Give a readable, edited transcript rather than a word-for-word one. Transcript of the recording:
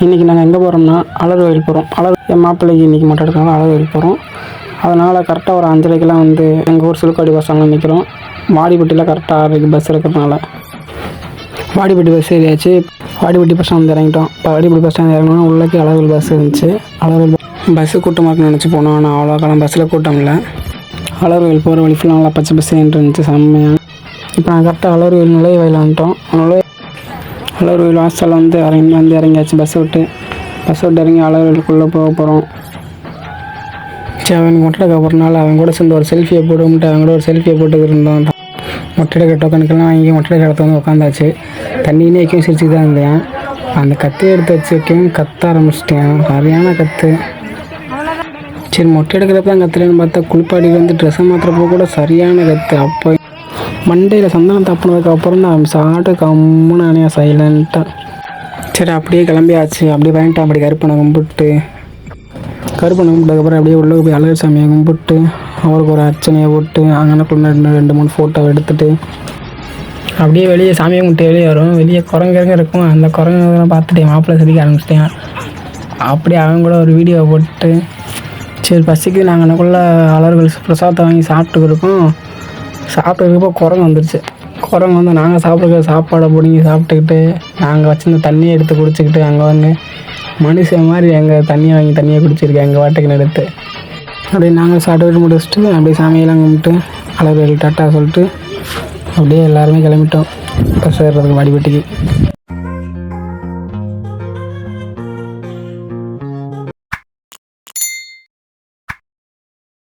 இன்றைக்கி நாங்கள் எங்கே போகிறோம்னா அலர் கோயில் போகிறோம். என் மாப்பிள்ளைக்கு இன்றைக்கி மொட்டை எடுக்கனால அலர் கோயில் போகிறோம். அதனால் கரெக்டாக ஒரு 5:30க்கெலாம் வந்து எங்கள் ஊர் சிலுக்காடி பஸ் ஸ்டாண்டில் நிற்கிறோம். வாடிப்பட்டியில் கரெக்டாக 6:30க்கு பஸ் இருக்கிறதுனால வாடிப்பட்டி பஸ் ஏறியாச்சு. வாடிப்பட்டி பஸ் ஸ்டாண்ட் இறங்கிட்டோம். இப்போ வாடிப்பட்டி பஸ் ஸ்டாண்ட் இறங்கினோன்னா உள்ளே அலர்வேல் பஸ் இருந்துச்சு. அலர்வேல் பஸ்ஸு கூட்டமாக இருக்குன்னு நினச்சி போனோம். ஆனால் அவ்வளோ காலம் பஸ்ஸில் கூட்டம் இல்லை. அலர்வேல் போகிற வழி ஃபுல்லாக நல்லா பச்சை பஸ்ஸேன்ட்டு இருந்துச்சு, செம்மையாக. இப்போ நான் கரெக்டாக அலர்வேல் நுழைவாயில் வந்துட்டோம். அலர்வேல் வாசலில் வந்து இறங்கியாச்சு. பஸ்ஸை விட்டு இறங்கி அலர்வேலுக்குள்ளே போக போகிறோம். சரி, அவனுக்கு மொட்டை எடுக்க போகிறனால அவன் கூட சேர்ந்து ஒரு செல்ஃபியை போட்டு அவன் கூட ஒரு செல்ஃபியை போட்டுக்கிட்டு இருந்தோம். மொட்டை எடுக்க டோக்கனுக்கெல்லாம் வாங்கி மொட்டை எடுக்க இடத்த வந்து உட்காந்தாச்சு. தண்ணினே வைக்கவும் சிரிச்சு தான் இருந்தேன். அந்த கத்தை எடுத்து வச்சு வைக்கவும் கத்த ஆரம்பிச்சிட்டேன். சரியான கற்று. சரி, மொட்டை எடுக்கிறப்ப தான் கத்துலேன்னு பார்த்தா குளிப்பாடி வந்து ட்ரெஸ்ஸை மாத்திரப்போ கூட சரியான கற்று. அப்போ மண்டையில் சந்தனம் தப்புனதுக்கு அப்புறம் தான் அவன் சாட்டு கம்முன்னு அணையா சைலண்ட்டாக. சரி, அப்படியே கிளம்பியாச்சு. அப்படியே வாங்கிட்டான். அப்படி கருப்பனை கும்பிட்டதுக்கப்புறம் அப்படியே உள்ளே போய் அழகர் சாமியை கும்பிட்டு அவருக்கு ஒரு அர்ச்சனையை போட்டு அங்கனக்குள்ள 2-3 ஃபோட்டோ எடுத்துகிட்டு அப்படியே வெளியே சாமியை கும்பிட்டு வெளியே வரும். வெளியே குரங்குறங்க இருக்கும். அந்த குரங்குலாம் பார்த்துட்டு மாப்பிள்ளை சிரிக்க ஆரம்பிச்சிட்டேன். அப்படியே அவங்க கூட ஒரு வீடியோ போட்டு சரி பசிக்கு நாங்கள் அங்கனக்குள்ளே அலர்கள் பிரசாதத்தை வாங்கி சாப்பிட்டுக்கிருக்கோம். சாப்பிட்டுருக்கப்போ குரங்கு வந்துருச்சு. குரங்கு வந்து நாங்கள் சாப்பிட்ற சாப்பாடை பிடிங்கி சாப்பிட்டுக்கிட்டு நாங்கள் வச்சுருந்த தண்ணியை எடுத்து குடிச்சிக்கிட்டு அங்கே வந்து மனுஷன் மாதிரி எங்கள் தண்ணியை குடிச்சிருக்கேன் எங்கள் வாட்டைக்கு எடுத்து. அப்படியே நாங்கள் சாப்பிட்டு முடிச்சுட்டு அப்படியே சாமியெல்லாம் கும்பிட்டு அலர்வேல் டாட்டா சொல்லிட்டு அப்படியே எல்லாருமே கிளம்பிட்டோம் பஸ் ஏறுறதுக்கு வாடிப்பட்டிக்கு.